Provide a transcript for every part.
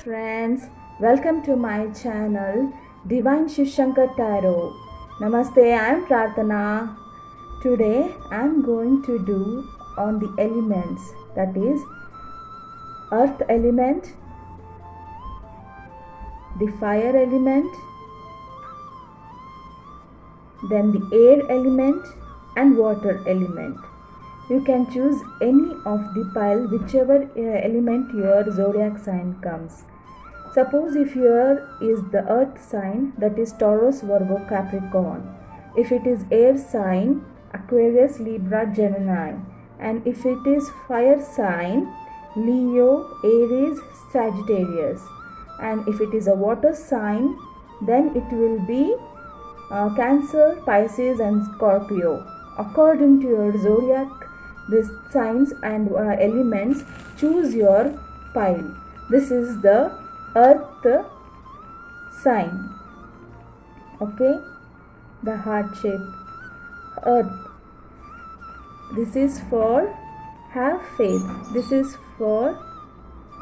friends, welcome to my channel Divine Shiv Shankar Tarot. Namaste, I am Prarthana. Today I am going to do on the elements, that is earth element, the fire element, then the air element and water element. You can choose any of the pile, whichever element your zodiac sign comes. Suppose if your is the earth sign, that is Taurus, Virgo, Capricorn. If it is air sign, Aquarius, Libra, Gemini. And if it is fire sign, Leo, Aries, Sagittarius. And if it is a water sign, then it will be Cancer, Pisces and Scorpio. According to your zodiac, these signs and elements, choose your pile. This is the earth sign. Okay, the heart shape earth. This is for have faith. This is for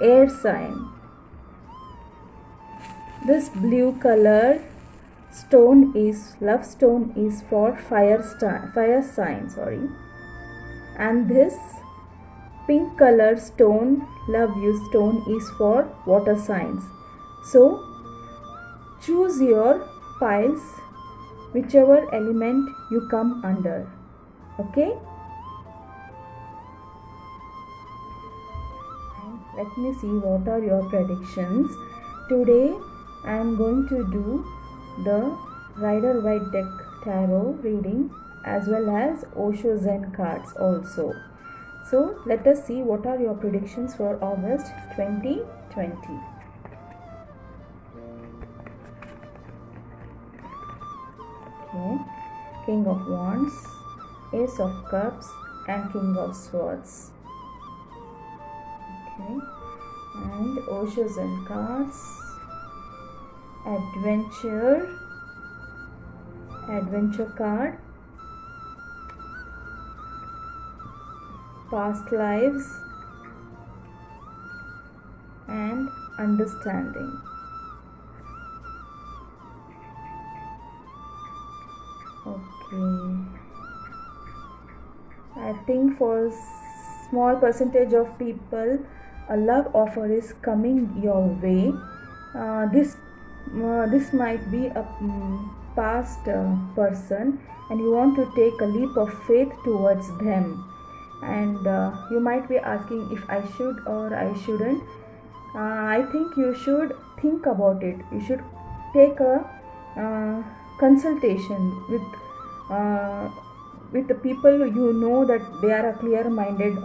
air sign. This blue color stone is love stone is for fire sign, and this pink color stone, love you stone, is for water signs. So choose your piles, whichever element you come under. Okay, and let me see what are your predictions. Today I am going to do the Rider-Waite deck tarot reading as well as Osho Zen cards also. So let us see what are your predictions for August 2020. Okay, King of Wands, Ace of Cups and King of Swords. Okay, and Osho Zen cards. Adventure card, past lives and understanding. Okay, I think for small percentage of people a love offer is coming your way. This might be a past person and you want to take a leap of faith towards them, and you might be asking if I should or I shouldn't. I think you should think about it. You should take a consultation with the people you know that they are a clear-minded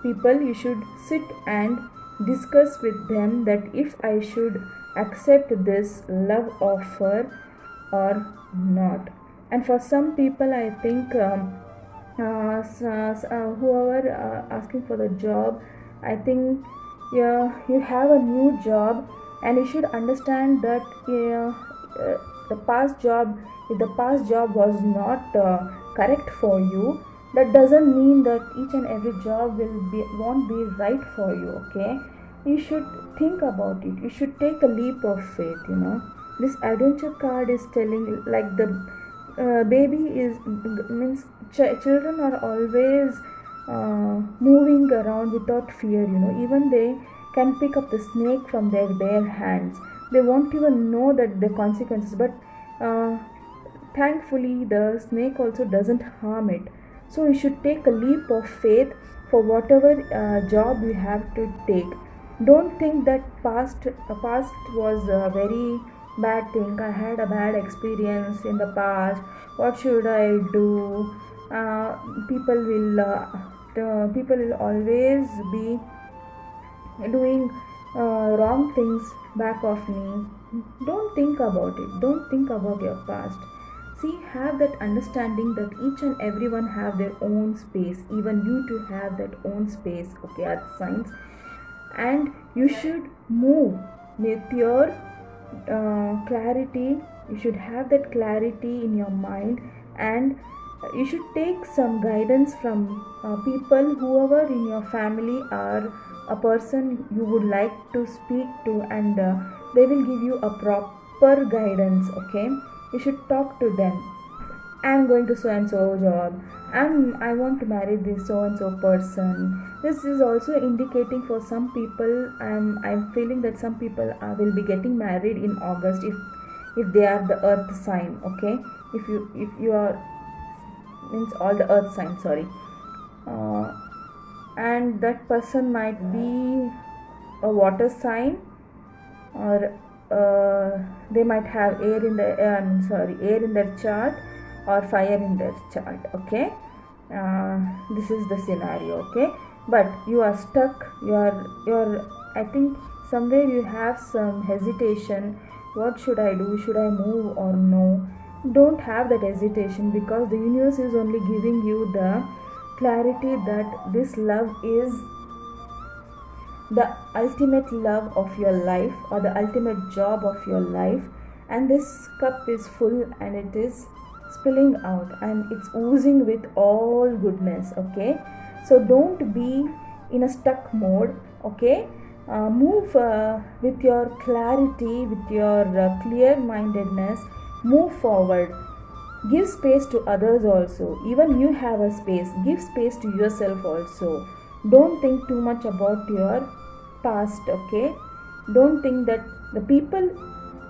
people. You should sit and discuss with them that if I should accept this love offer or not. And for some people, I think whoever asking for the job, I think you have a new job and you should understand that the past job, if the past job was not correct for you, that doesn't mean that each and every job won't be right for you. Okay, you should think about it. You should take a leap of faith. This adventure card is telling like the baby means children are always moving around without fear. Even they can pick up the snake from their bare hands. They won't even know that the consequences, but thankfully the snake also doesn't harm it. So you should take a leap of faith for whatever job you have to take. Don't think that past was a very bad thing. I had a bad experience in the past. What should I do? People will always be doing wrong things back of me. Don't think about it. Don't think about your past. See, have that understanding that each and everyone have their own space. Even you too have that own space. Okay, earth signs. And you should move with your clarity. You should have that clarity in your mind, and you should take some guidance from people, whoever in your family are a person you would like to speak to, and they will give you a proper guidance. Okay, you should talk to them. I'm going to so and so job. I want to marry this so and so person. This is also indicating for some people. I'm feeling that some people will be getting married in August if they are the earth sign. Okay, if you are, means all the earth signs, sorry. And that person might be a water sign, or they might have air in the air in their chart, or fire in their chart. Okay, this is the scenario. Okay, but you are stuck, you're I think somewhere you have some hesitation. What should I do? Should I move or no? Don't have that hesitation, because the universe is only giving you the clarity that this love is the ultimate love of your life, or the ultimate job of your life, and this cup is full and it is spilling out and it's oozing with all goodness. Okay, so don't be in a stuck mode. Okay, move with your clarity, with your clear mindedness. Move forward. Give space to others also. Even you have a space. Give space to yourself also. Don't think too much about your past. Okay, don't think that the people,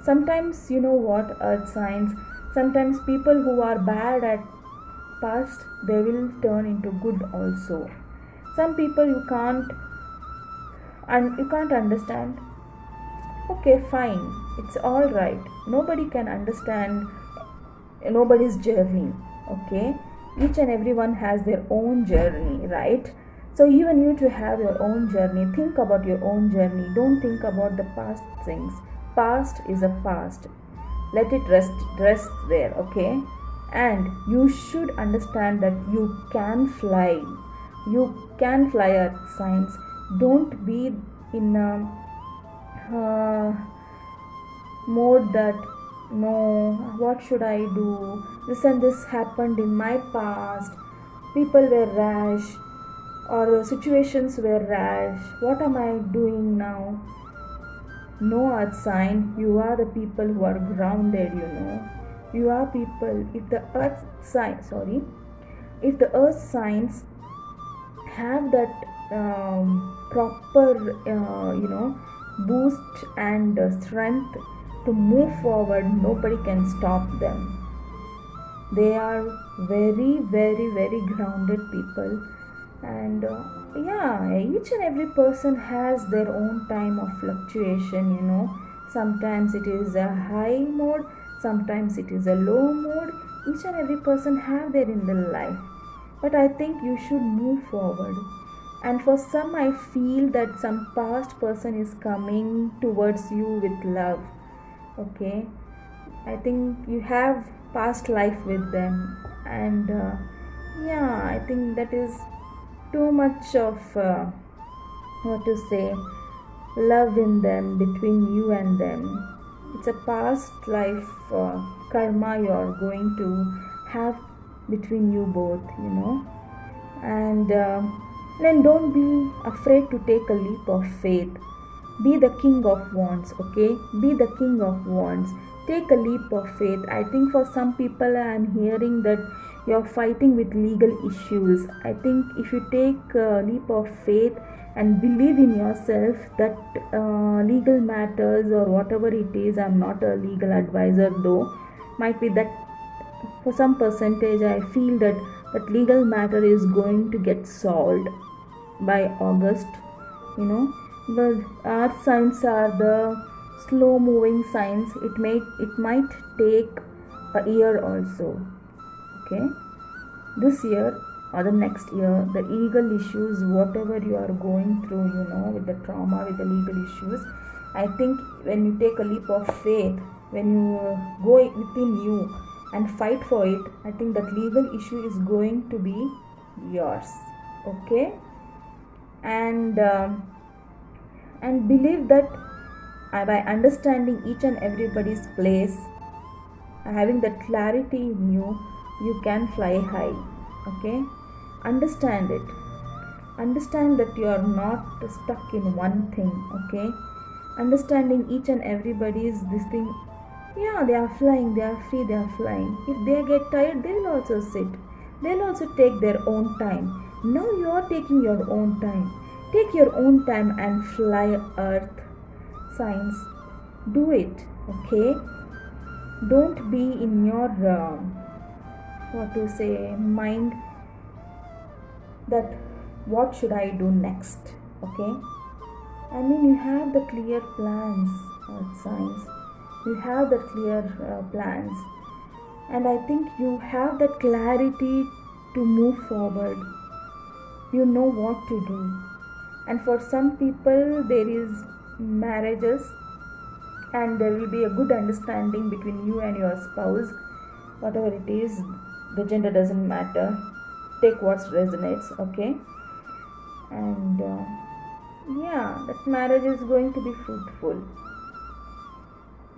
sometimes, you know what, earth signs, sometimes people who are bad at past, they will turn into good also. Some people you can't understand. Okay, fine, it's all right. Nobody can understand nobody's journey. Okay, each and everyone has their own journey, right? So even you to have your own journey, think about your own journey. Don't think about the past things. Past is a past. Let it rest there. Okay, and you should understand that you can fly. You can fly at signs. Don't be in a mode that, no, what should I do? This and this happened in my past. People were rash, or situations were rash. What am I doing now? No, earth sign, you are the people who are grounded. You are people. If the earth signs have that proper boost and strength to move forward, nobody can stop them. They are very, very, very grounded people. And each and every person has their own time of fluctuation. Sometimes it is a high mode, sometimes it is a low mode. Each and every person have their in their life, but I think you should move forward. And for some, I feel that some past person is coming towards you with love. Okay, I think you have past life with them, and I think that is too much of love in them, between you and them. It's a past life karma you're going to have between you both. And then don't be afraid to take a leap of faith. Be the king of wands. Okay, be the king of wands. Take a leap of faith. I think for some people, I am hearing that you're fighting with legal issues. I think if you take a leap of faith and believe in yourself, that legal matters or whatever it is, I'm not a legal advisor though, might be that for some percentage I feel that legal matter is going to get solved by August. But earth signs are the slow moving signs. It might take a year also. Okay, this year or the next year, the legal issues, whatever you are going through, with the trauma, with the legal issues, I think when you take a leap of faith, when you go within you and fight for it, I think that legal issue is going to be yours. Okay, and believe that by understanding each and everybody's place, having that clarity in you, you can fly high. Okay, understand it. Understand that you are not stuck in one thing. Okay, understanding each and everybody's this thing. Yeah, they are flying, they are free, they are flying. If they get tired, they will also sit, they'll also take their own time. Now you are taking your own time. Take your own time and fly. Earth signs, do it. Okay, don't be in your what to say mind that what should I do next. Okay, I mean, you have the clear plans, Earth signs. You have the clear plans, and I think you have that clarity to move forward. You know what to do. And for some people, there is marriages, and there will be a good understanding between you and your spouse. Whatever it is, the gender doesn't matter. Take what resonates. Okay, and yeah, that marriage is going to be fruitful.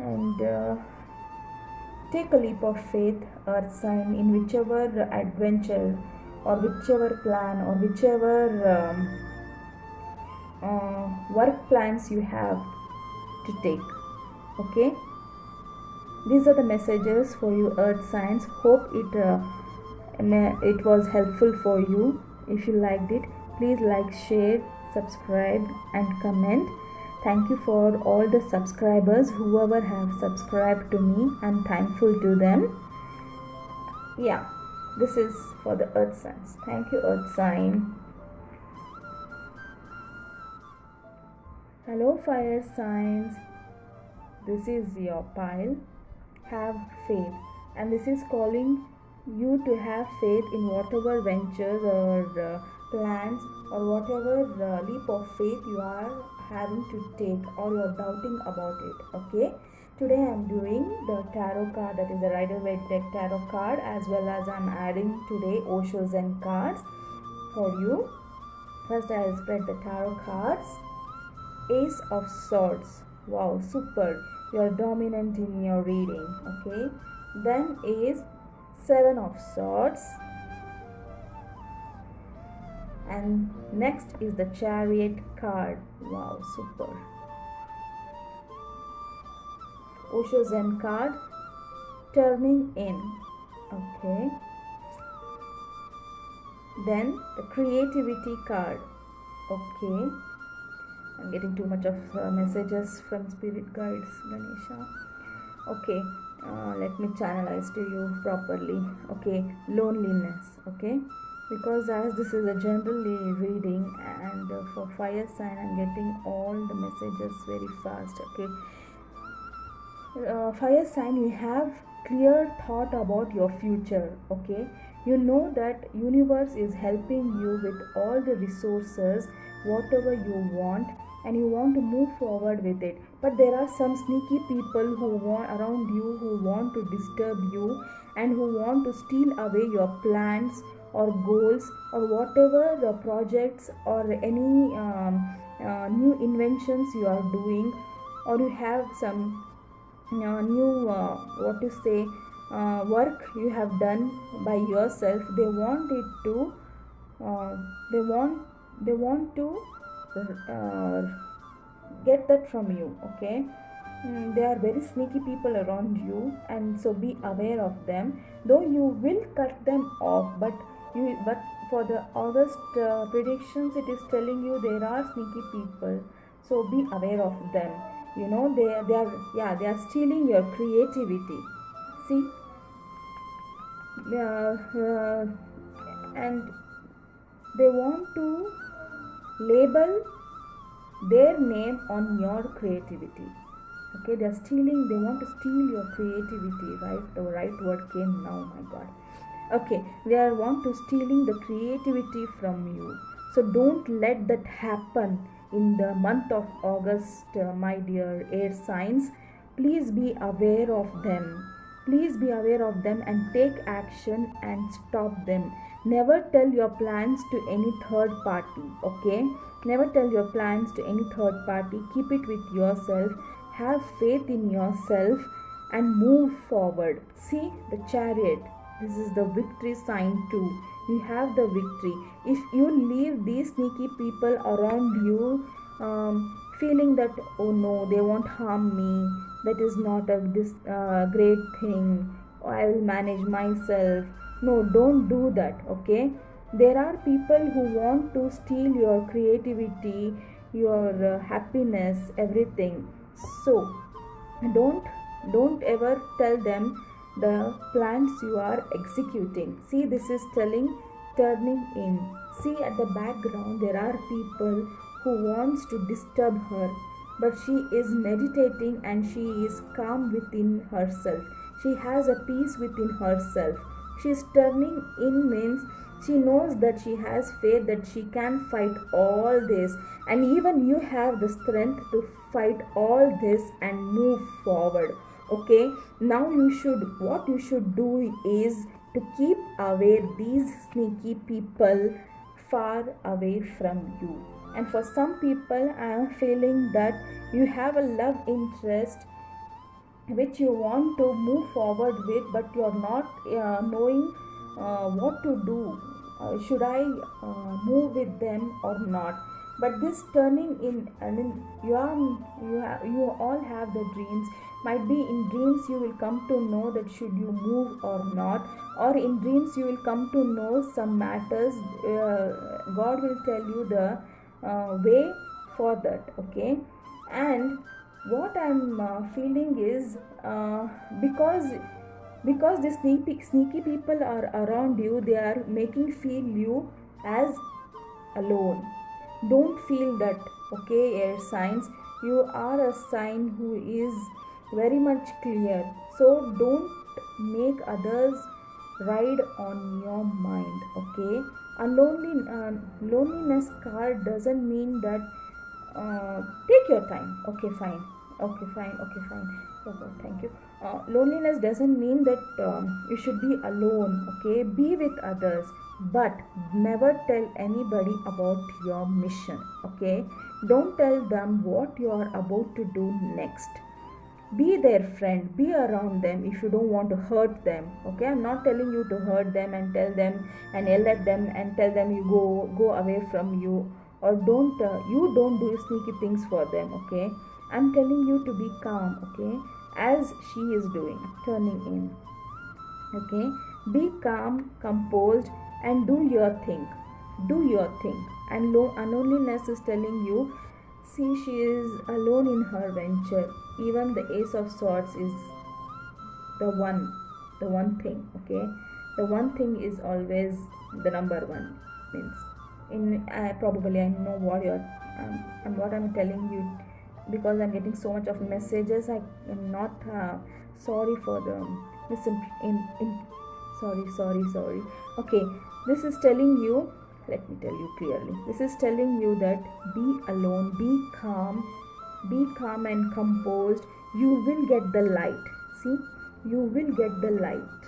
And take a leap of faith, Earth sign, in whichever adventure or whichever plan or whichever work plans you have to take. Okay, these are the messages for you, Earth signs. Hope it was helpful for you. If you liked it, please like, share, subscribe and comment. Thank you for all the subscribers, whoever have subscribed to me. I'm thankful to them. Yeah, this is for the Earth signs. Thank you, Earth sign. Hello, fire signs. This is your pile. Have faith, and this is calling you to have faith in whatever ventures or plans or whatever leap of faith you are having to take or you are doubting about it. Okay, today I am doing the tarot card, that is the Rider-Waite deck tarot card, as well as I am adding today Osho Zen cards for you. First I will spread the tarot cards. Ace of Swords. Wow, super. You are dominant in your reading. Okay, then is Seven of Swords, and next is the Chariot card. Wow, super. Osho Zen card, turning in. Okay, then the Creativity card. Okay, I'm getting too much of messages from spirit guides, Ganesha. Okay, let me channelize to you properly. Okay, loneliness. Okay, because as this is a generally reading, and for fire sign I'm getting all the messages very fast. Okay, fire sign, you have clear thought about your future. Okay, you know that universe is helping you with all the resources, whatever you want, and you want to move forward with it. But there are some sneaky people who want around you, who want to disturb you and who want to steal away your plans or goals or whatever the projects or any new inventions you are doing, or you have some new what to say work you have done by yourself. They want it to they want to get that from you. Okay, they are very sneaky people around you, and so be aware of them. Though you will cut them off, but for the August predictions, it is telling you there are sneaky people, so be aware of them. You know, they are stealing your creativity. See, and they want to label their name on your creativity. Okay, they want to steal your creativity. Right, the right word came now, my God. Okay, they want to stealing the creativity from you, so don't let that happen in the month of August, my dear air signs. Please be aware of them. Please be aware of them and take action and stop them. Never tell your plans to any third party. Okay, never tell your plans to any third party. Keep it with yourself. Have faith in yourself and move forward. See the Chariot. This is the victory sign too. You have the victory. If you leave these sneaky people around you, feeling that, oh no, they won't harm me, that is not a great thing, I will manage myself. No, don't do that, okay? There are people who want to steal your creativity, your happiness, everything. So don't don't ever tell them the plans you are executing. See, this is telling turning in. See, at the background there are people who wants to disturb her, but she is meditating and she is calm within herself. She has a peace within herself. She is turning in means she knows that she has faith that she can fight all this, and even you have the strength to fight all this and move forward. Okay, now what you should do is to keep away these sneaky people far away from you. And for some people, I am feeling that you have a love interest which you want to move forward with, but you are not knowing what to do. Should I move with them or not? But this turning in, I mean, you all have the dreams. Might be in dreams you will come to know that should you move or not, or in dreams you will come to know some matters. God will tell you the way for that. Okay, and what I'm feeling is because the sneaky people are around you, they are making feel you as alone. Don't feel that. Okay, air signs, you are a sign who is very much clear. So don't make others ride on your mind. Okay, a loneliness card doesn't mean that take your time. Okay, fine. Okay, fine. Okay, fine. Okay, thank you. Loneliness doesn't mean that you should be alone. Okay, be with others, but never tell anybody about your mission. Okay, don't tell them what you are about to do next. Be their friend, be around them if you don't want to hurt them. Okay, I'm not telling you to hurt them and tell them and yell at them and tell them you go away from you, or don't do sneaky things for them. Okay, I'm telling you to be calm. Okay, as she is doing, turning in. Okay, be calm, composed, and do your thing. Do your thing. And loneliness is telling you, see, she is alone in her venture. Even the Ace of Swords is the one thing. Okay, the one thing is always the number one. Means in probably I know what you're and what I'm telling you, because I'm getting so much of messages. I am not sorry for the sorry. Okay, this is telling you, let me tell you clearly, this is telling you that be alone, be calm and composed. You will get the light. See, you will get the light,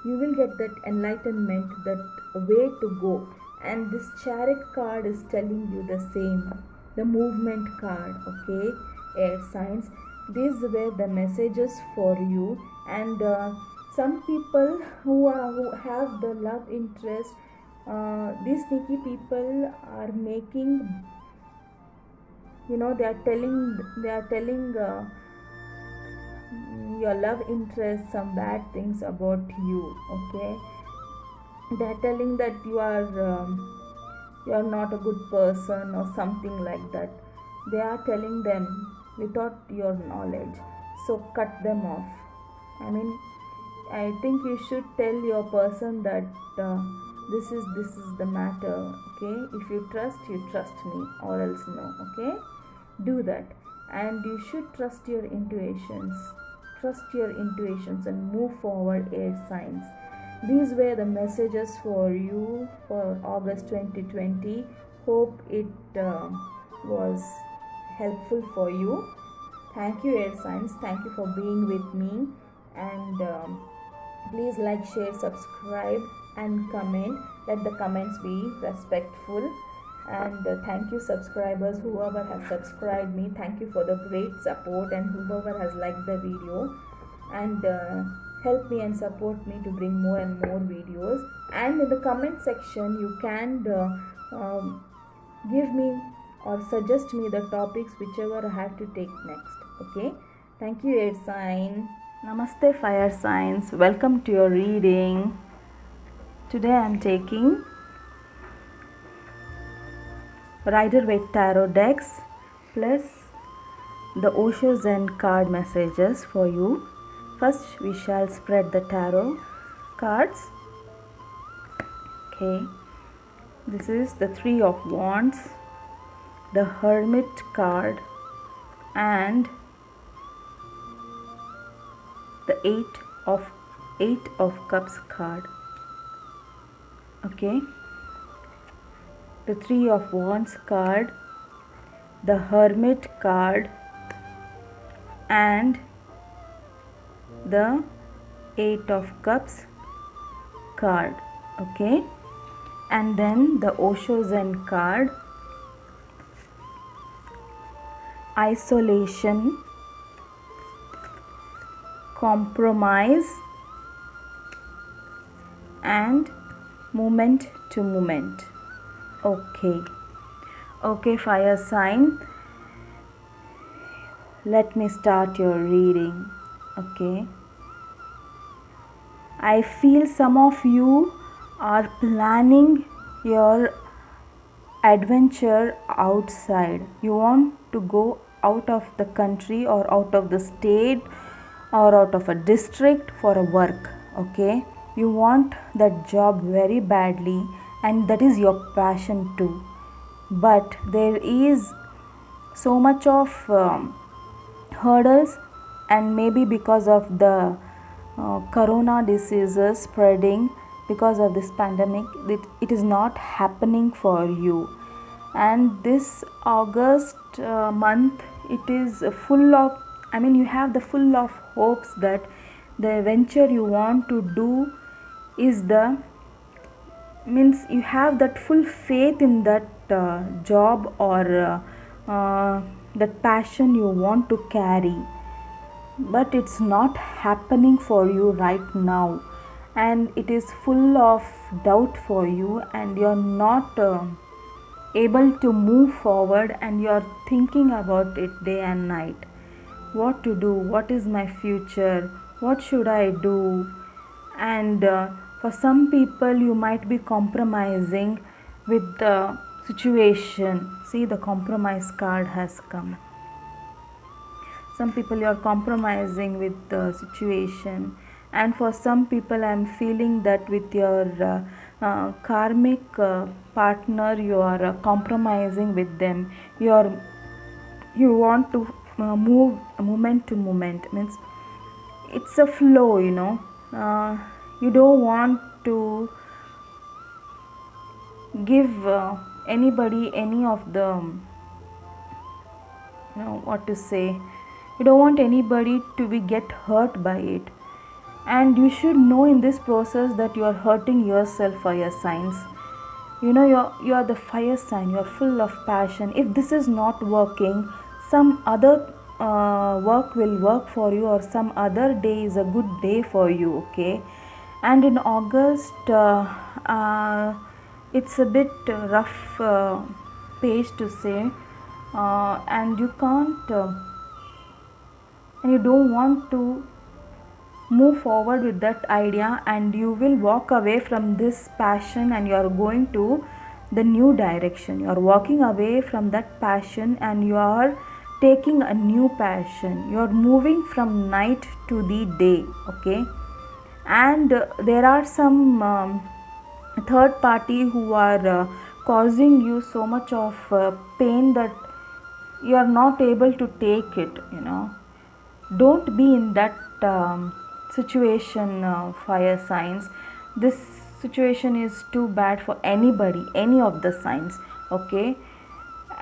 you will get that enlightenment, that way to go. And this Chariot card is telling you the same, the movement card. Okay, air signs, these were the messages for you. And some people who have the love interest, these sneaky people are making, they are telling your love interest some bad things about you. Okay, they are telling that you are not a good person or something like that. They are telling them without your knowledge. So cut them off. I mean, I think you should tell your person that this is the matter. Okay, if you trust me, or else no. Okay, do that. And you should trust your intuitions and move forward, air signs. These were the messages for you for August 2020. Hope it was helpful for you. Thank you, air signs. Thank you for being with me. And please like, share, subscribe, and comment. Let the comments be respectful. And thank you, subscribers, whoever has subscribed me. Thank you for the great support, and whoever has liked the video. And help me and support me to bring more and more videos. And in the comment section you can give me or suggest me the topics whichever I have to take next. Okay, thank you, air sign. Namaste, fire signs. Welcome to your reading. Today I am taking Rider-Waite tarot decks plus the Osho Zen card messages for you. First we shall spread the tarot cards. Okay, this is the Three of Wands, the Hermit card, and the Eight of Cups card. Okay, the Three of Wands card, the Hermit card, and the Eight of Cups card. Okay, and then the Osho Zen card, isolation, compromise, and moment to moment. Okay, fire sign, let me start your reading. Okay, I feel some of you are planning your adventure outside. You want to go out of the country or out of the state or out of a district for a work. Okay, you want that job very badly and that is your passion too, but there is so much of hurdles, and maybe because of the corona diseases spreading because of this pandemic, it is not happening for you. And this August month, it is full of, you have the full of hopes that the venture you want to do is you have that full faith in that job or that passion you want to carry, but it's not happening for you right now, and it is full of doubt for you, and you're not able to move forward, and you're thinking about it day and night. What to do? What is my future? What should I do? And for some people you might be compromising with the situation. See, the compromise card has come. Some people you are compromising with the situation, and for some people I am feeling that with your karmic partner you are compromising with them. You want to move moment to moment, means it's a flow, you don't want to give anybody any of the what to say, you don't want anybody to be get hurt by it, and you should know in this process that you are hurting yourself, fire signs. You are the fire sign, you are full of passion. If this is not working, some other work will work for you, or some other day is a good day for you. Okay, and in August it's a bit rough page to say, and you can't and you don't want to move forward with that idea, and you will walk away from this passion and you are going to the new direction. You are walking away from that passion and you are taking a new passion. You are moving from night to the day. Okay, and there are some third party who are causing you so much of pain that you are not able to take it. Don't be in that situation, fire signs. This situation is too bad for anybody, any of the signs. Okay,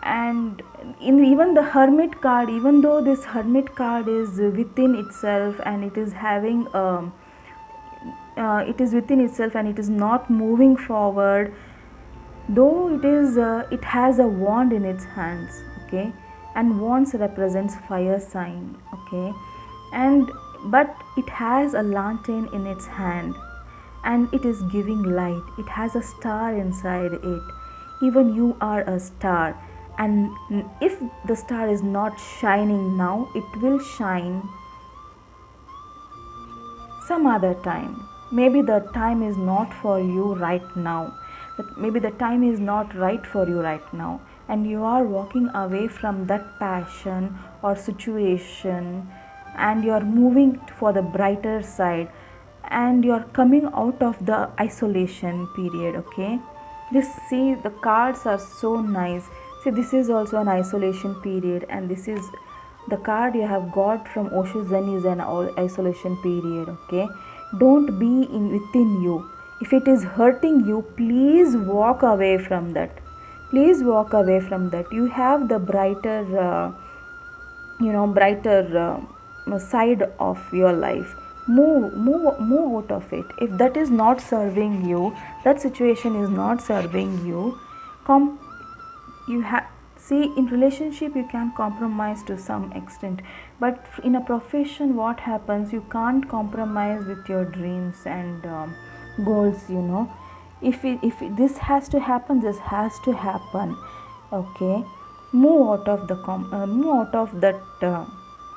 and even the Hermit card, even though this Hermit card is within itself and it is having it is within itself and it is not moving forward, though it has a wand in its hands. Okay, and wands represents fire sign. Okay, and but it has a lantern in its hand and it is giving light. It has a star inside it. Even you are a star, and if the star is not shining now, it will shine some other time. Maybe the time is not for you right now. Maybe the time is not right for you right now, and you are walking away from that passion or situation, and you are moving for the brighter side, and you are coming out of the isolation period. Okay, this, see, the cards are so nice. See, this is also an isolation period, and this is the card you have got from Osho Zen is an isolation period. Okay, don't be in within you. If it is hurting you, please walk away from that. Please walk away from that. You have the brighter side of your life. Move out of it. If that is not serving you, that situation is not serving you, you have, see, in relationship you can compromise to some extent, but in a profession what happens, you can't compromise with your dreams and goals. If this has to happen, this has to happen. Okay, move out of that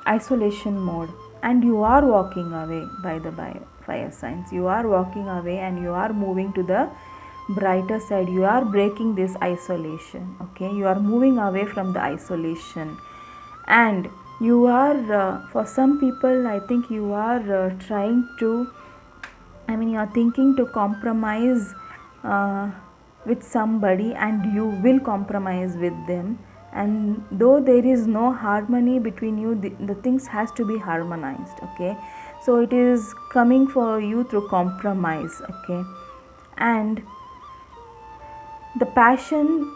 isolation mode, and you are walking away. By the fire signs, you are walking away and you are moving to the brighter side. You are breaking this isolation. Okay, you are moving away from the isolation, and you are for some people, I think you are you are thinking to compromise with somebody, and you will compromise with them, and though there is no harmony between you, the things has to be harmonized. Okay, so it is coming for you through compromise. Okay, and the passion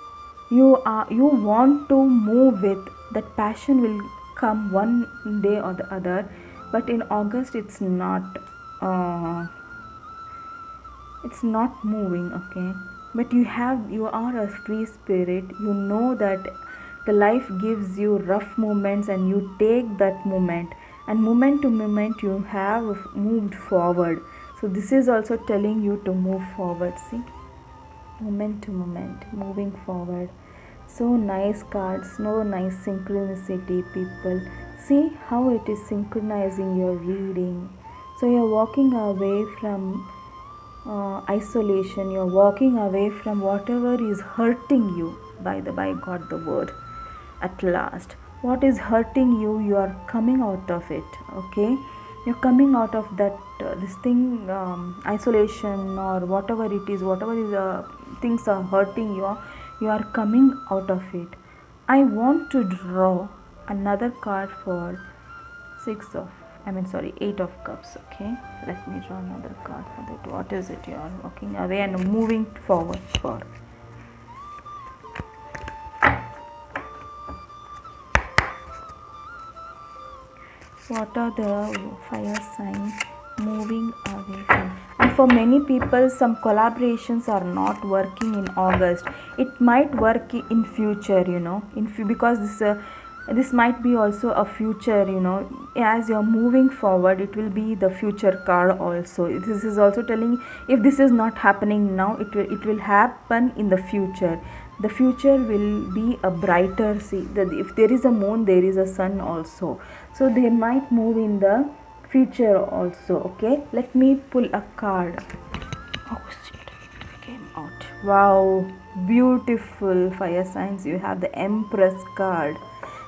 you want to move with, that passion will come one day or the other, but in August it's not moving. Okay, but you are a free spirit. You know that the life gives you rough moments, and you take that moment, and moment to moment you have moved forward. So this is also telling you to move forward. See, moment to moment, moving forward. So nice cards, so nice synchronicity, people. See how it is synchronizing your reading. So you're walking away from isolation. You're walking away from whatever is hurting you. By got the word at last. What is hurting you, you are coming out of it. Okay, you're coming out of that isolation, or whatever it is, things are hurting you, you are coming out of it. I want to draw another card for 8 of cups. Okay, let me draw another card for that. What is it you are walking away and moving forward for? What are the fire signs moving away from? And for many people, some collaborations are not working in August. It might work in future, because this might be also a future, as you're moving forward, it will be the future card also. This is also telling, if this is not happening now, it will happen in the future. The future will be a brighter, if there is a moon, there is a sun also, so they might move in the future also. Okay, let me pull a card. Oh shit, it came out. Wow, beautiful fire signs. You have the Empress card,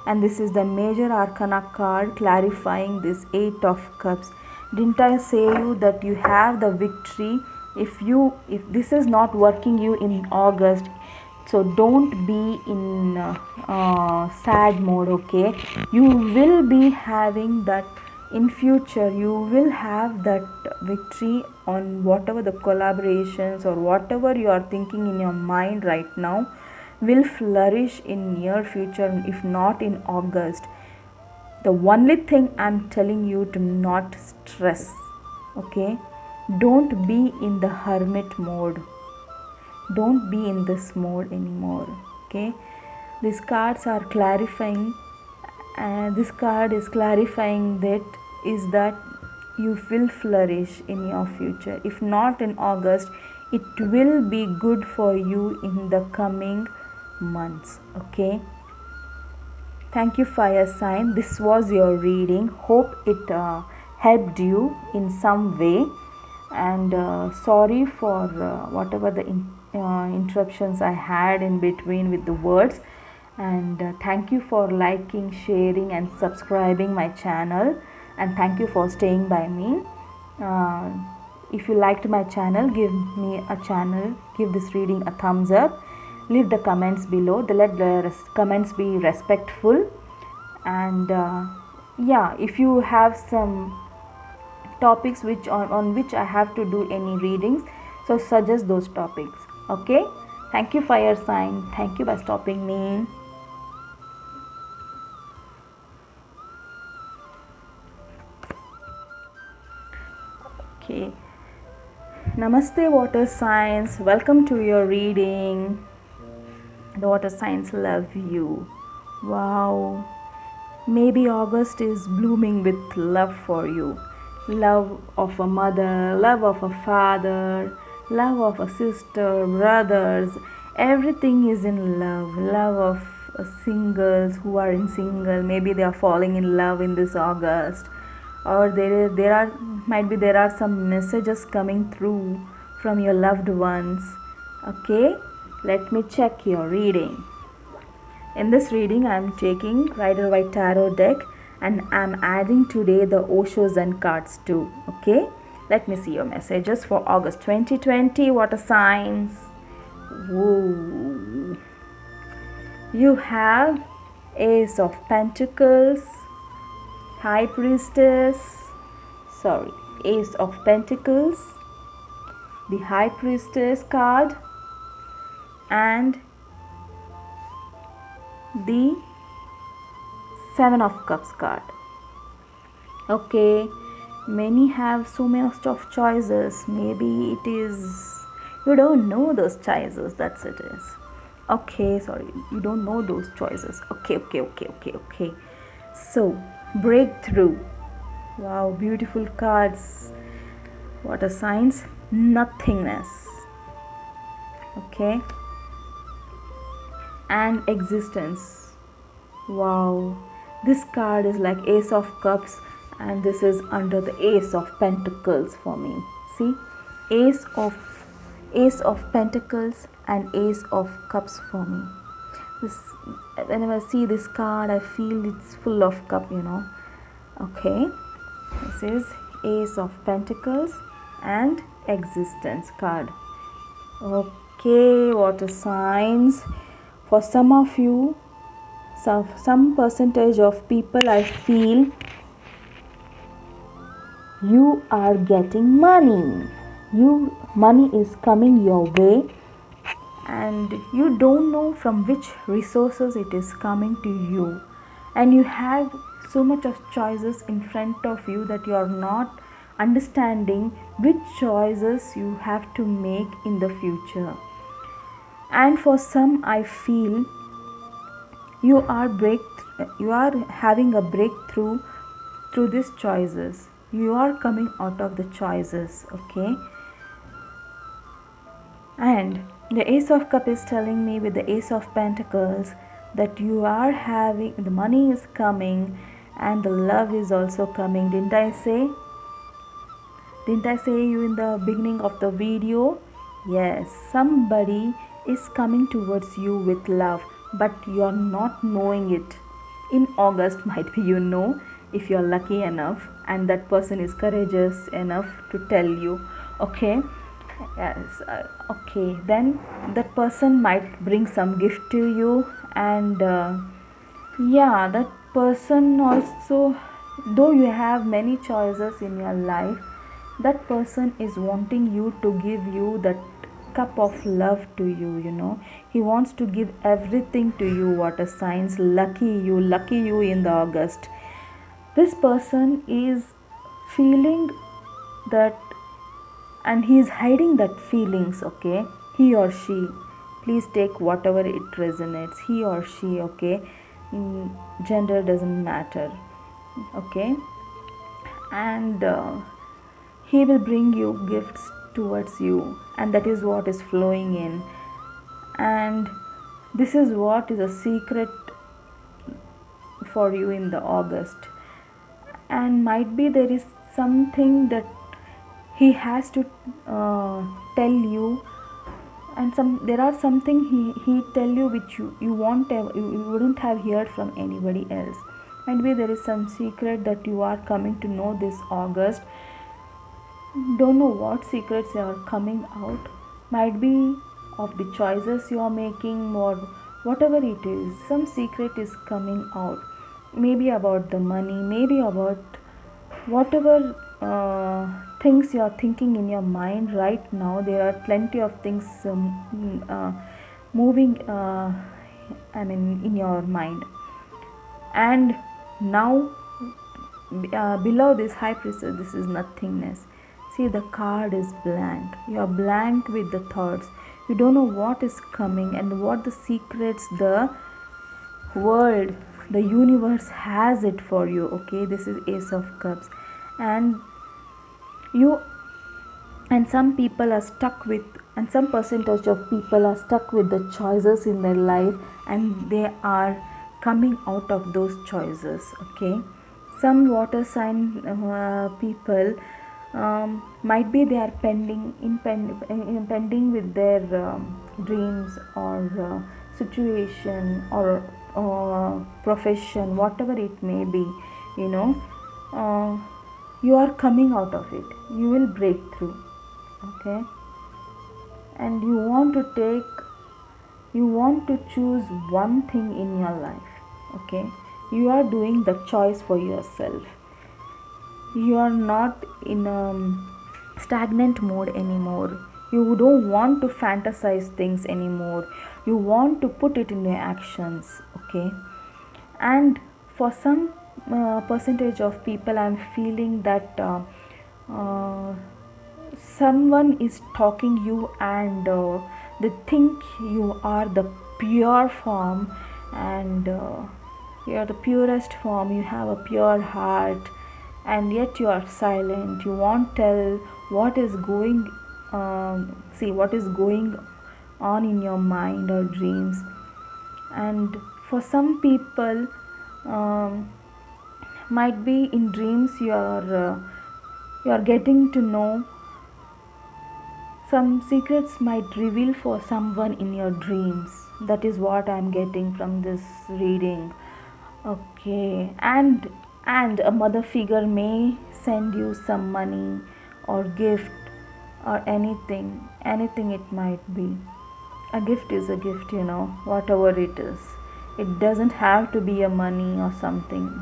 and this is the major arcana card, clarifying this 8 of cups. Didn't I say you that you have the victory? If this is not working you in August, so don't be in sad mode. Okay, you will be having that in future. You will have that victory on whatever the collaborations or whatever you are thinking in your mind right now will flourish in near future, if not in August. The only thing I'm telling you, to not stress. Okay, don't be in the hermit mode. Don't be in this mode anymore. Okay, these cards are clarifying, and this card is clarifying that you will flourish in your future. If not in August, it will be good for you in the coming months. Okay. Thank you, fire sign. This was your reading. Hope it helped you in some way. And sorry for whatever the interruptions I had in between with the words. And thank you for liking, sharing, and subscribing my channel. And thank you for staying by me. If you liked my channel, give this reading a thumbs up. Leave the comments below. Let the comments be respectful. And yeah, if you have some topics on which I have to do any readings, so suggest those topics. Okay. Thank you, fire sign. Thank you by stopping me. Okay. Namaste, water signs. Welcome to your reading. The water signs love you. Wow. Maybe August is blooming with love for you. Love of a mother, love of a father, love of a sister, brothers. Everything is in love. Love of singles who are in single. Maybe they are falling in love in this August. Or there are some messages coming through from your loved ones. Okay. Let me check your reading. In this reading, I am taking Rider-Waite Tarot deck and I am adding today the Osho Zen cards too. Okay, let me see your messages for August 2020. Water signs. Whoa. You have Ace of Pentacles, High Priestess, Ace of Pentacles, the High Priestess card, and the Seven of Cups card. Okay, many have so much of choices. Maybe it is you don't know those choices. That's it is. Okay, you don't know those choices. Okay. So, breakthrough. Wow, beautiful cards. Water signs. Nothingness. Okay. And existence. Wow, this card is like Ace of Cups and this is under the Ace of Pentacles for me. See, Ace of Pentacles and Ace of Cups for me. Whenever I see this card, I feel it's full of cup, Okay, this is Ace of Pentacles and existence card. Okay, water signs. For some of you, some percentage of people, I feel you are getting money. Money is coming your way and you don't know from which resources it is coming to you. And you have so much of choices in front of you that you are not understanding which choices you have to make in the future. And for some, I feel you are having a breakthrough through these choices. You are coming out of the choices, okay? And the Ace of Cups is telling me with the Ace of Pentacles that you are having, the money is coming and the love is also coming. Didn't I say you in the beginning of the video? Yes, somebody is coming towards you with love, but you are not knowing it. In August, might be if you are lucky enough and that person is courageous enough to tell you. Okay, yes, okay, then that person might bring some gift to you. And yeah, that person also, though you have many choices in your life, that person is wanting you to give you that cup of love to you. He wants to give everything to you. Water signs, lucky you in the August. This person is feeling that and he is hiding that feelings. Okay, he or she, please take whatever it resonates. He or she, okay, gender doesn't matter. Okay, and he will bring you gifts towards you, and that is what is flowing in. And this is what is a secret for you in the August. And might be there is something that he has to tell you, and there are something he tell you which you wouldn't have heard from anybody else. Might be there is some secret that you are coming to know this August. Don't know what secrets are coming out. Might be of the choices you are making, or whatever it is, some secret is coming out. Maybe about the money, maybe about whatever things you are thinking in your mind right now. There are plenty of things moving in your mind. And now below this high priestess, this is nothingness. See, the card is blank. You are blank with the thoughts. You don't know what is coming and what the secrets the world, the universe has it for you. Okay, this is Ace of Cups. And some people are stuck with, and some percentage of people are stuck with the choices in their life, and they are coming out of those choices. Okay, some water sign people might be they are pending with their dreams or situation or profession, whatever it may be. You are coming out of it. You will break through. Okay, and you want to choose one thing in your life. Okay, you are doing the choice for yourself. You are not in a stagnant mode anymore. You don't want to fantasize things anymore. You want to put it in your actions. Okay, and for some percentage of people, I'm feeling that someone is talking you, and they think you are the pure form, and you are the purest form. You have a pure heart, and yet you are silent. You won't tell what is going what is going on in your mind or dreams. And for some people, might be in dreams you are getting to know some secrets, might reveal for someone in your dreams. That is what I'm getting from this reading. Okay, and a mother figure may send you some money or gift or anything it might be. A gift is a gift, whatever it is. It doesn't have to be a money or something.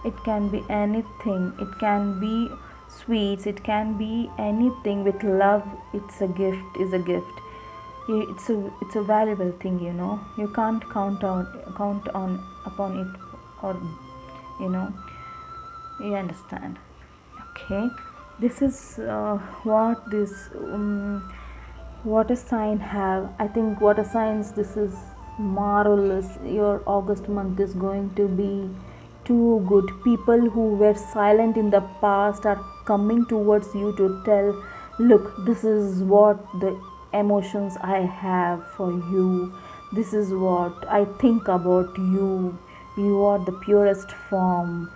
It can be anything. It can be sweets. It can be anything with love. It's a gift. It's a valuable thing. You can't count on upon it, or you understand. Okay, this is what this water sign have. I think water signs, this is marvelous. Your August month is going to be too good. People who were silent in the past are coming towards you to tell, look, this is what the emotions I have for you. This is what I think about you. You are the purest form.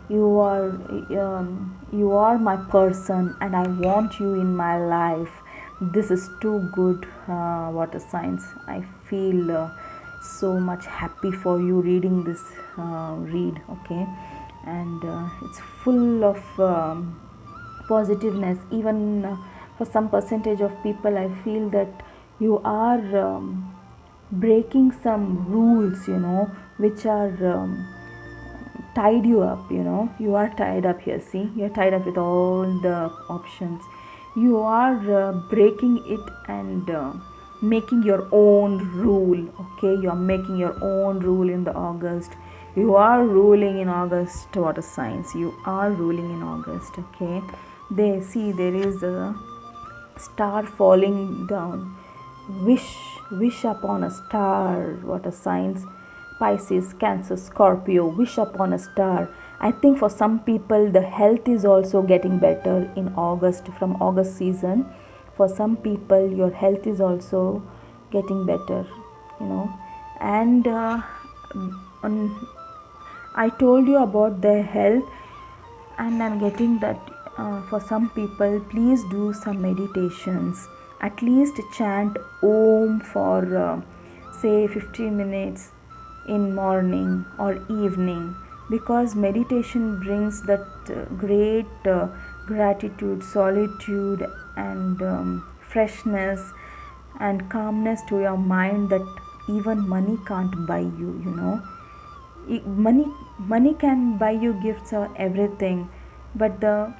You are my person, and I want you in my life. This is too good, water signs. I feel so much happy for you reading this read. Okay, and it's full of positiveness. Even for some percentage of people, I feel that you are breaking some rules, which are tied you up. You are tied up here. See, you're tied up with all the options. You are breaking it and making your own rule. Okay, you are making your own rule in the August. You are ruling in August, water signs. You are ruling in August. Okay, there is a star falling down. Wish upon a star, water signs. Pisces, Cancer, Scorpio, wish upon a star. I think for some people the health is also getting better in August, from August season. For some people your health is also getting better, you know. And I told you about the health, and I'm getting that for some people, please do some meditations. At least chant Om for say 15 minutes in morning or evening, because meditation brings that great gratitude, solitude, and freshness and calmness to your mind that even money can't buy you, you know. Money can buy you gifts or everything, but the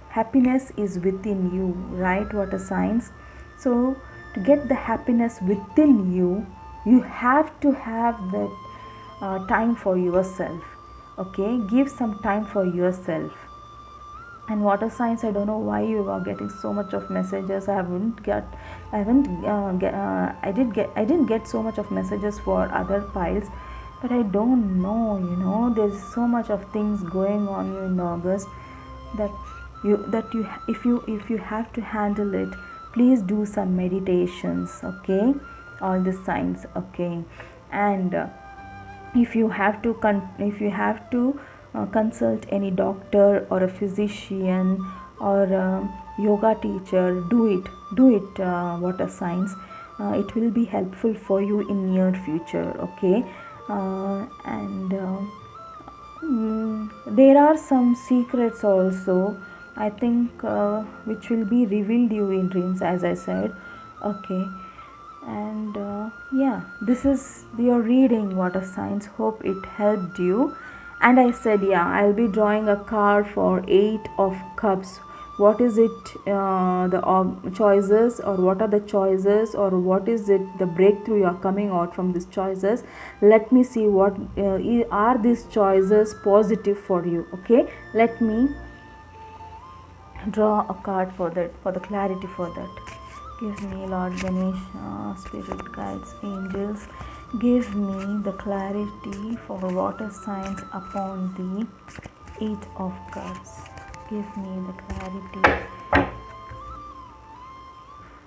happiness is within you, right? What a science. So to get the happiness within you, you have to have that time for yourself. Okay, give some time for yourself. And water signs, I don't know why you are getting so much of messages. I didn't get so much of messages for other piles, but I don't know, you know, there's so much of things going on in August that you if you have to handle it, please do some meditations. Okay, all the signs. Okay, and if you have to consult any doctor or a physician or a yoga teacher, do it. Water signs, it will be helpful for you in near future. Okay, and there are some secrets also, I think, which will be revealed you in dreams, as I said. Okay, and yeah, this is your reading, water signs. Hope it helped you. And I said, yeah, I'll be drawing a card for 8 of Cups. What is it, the choices, or what are the choices, or what is it, the breakthrough you are coming out from these choices? Let me see what are these choices positive for you. Okay, let me draw a card for that, for the clarity for that. Give me, Lord Ganesha, spirit guides, angels, give me the clarity for water signs upon the 8 of Cups. Give me the clarity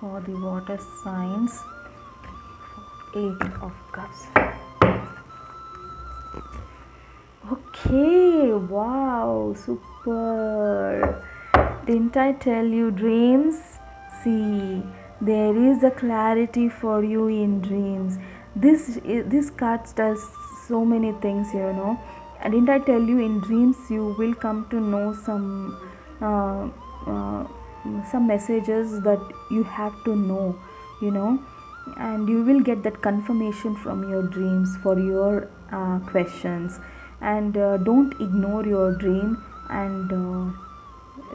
for the water signs, 8 of Cups. Okay, wow, super. Didn't I tell you, dreams? See, there is a clarity for you in dreams. This card tells so many things, you know. And didn't I tell you, in dreams you will come to know some messages that you have to know, you know, and you will get that confirmation from your dreams for your questions. And don't ignore your dream, and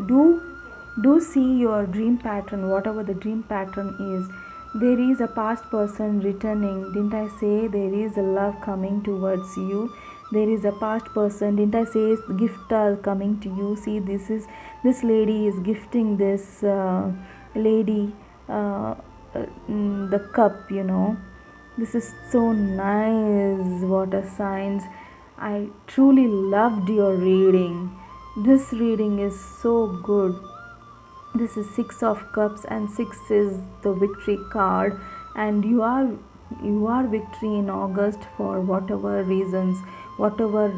do see your dream pattern, whatever the dream pattern is. There is a past person returning. Didn't I say there is a love coming towards you? There is a past person. Didn't I say gift are coming to you? See, this lady is gifting this lady the cup, you know. This is so nice, water signs. I truly loved your reading. This reading is so good. This is 6 of Cups, and 6 is the victory card, and you are victory in August for whatever reasons, whatever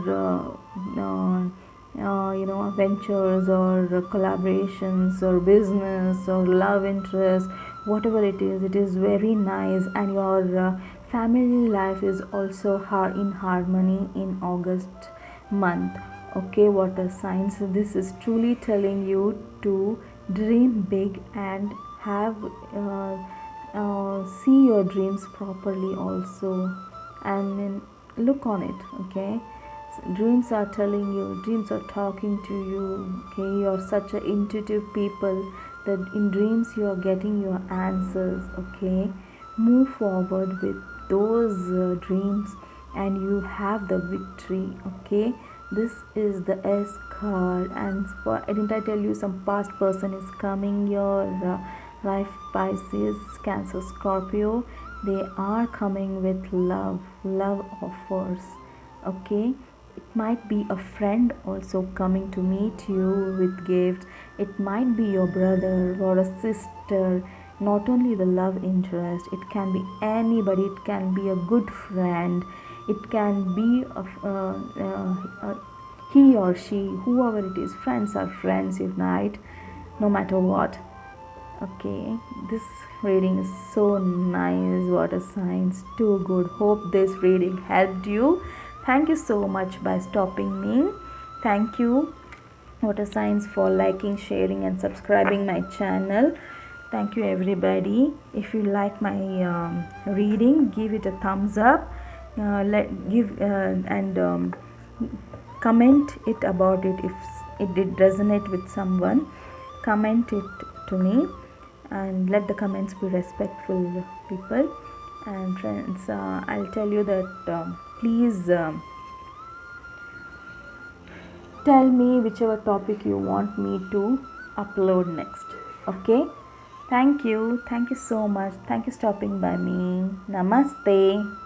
you know, ventures or collaborations or business or love interest, whatever it is very nice. And your family life is also in harmony in August month. Okay, water signs, this is truly telling you to dream big and have see your dreams properly also, and then look on it. Okay, dreams are telling you, dreams are talking to you. Okay, you are such an intuitive people that in dreams you are getting your answers. Okay, move forward with those dreams and you have the victory. Okay, this is the S card, and didn't I tell you some past person is coming your life? Pisces, Cancer, Scorpio, they are coming with love offers. Okay, It might be a friend also coming to meet you with gifts. It might be your brother or a sister. Not only the love interest, it can be anybody. It can be a good friend. It can be he or she, whoever it is. Friends are friends, unite, no matter what. Okay, this reading is so nice. Water signs, too good. Hope this reading helped you. Thank you so much by stopping me. Thank you, water signs, for liking, sharing, and subscribing my channel. Thank you, everybody. If you like my reading, give it a thumbs up. And comment it about it if it did resonate with someone. Comment it to me, and let the comments be respectful, people. And friends, I'll tell you that please tell me whichever topic you want me to upload next. Okay, thank you so much. Thank you stopping by me. Namaste.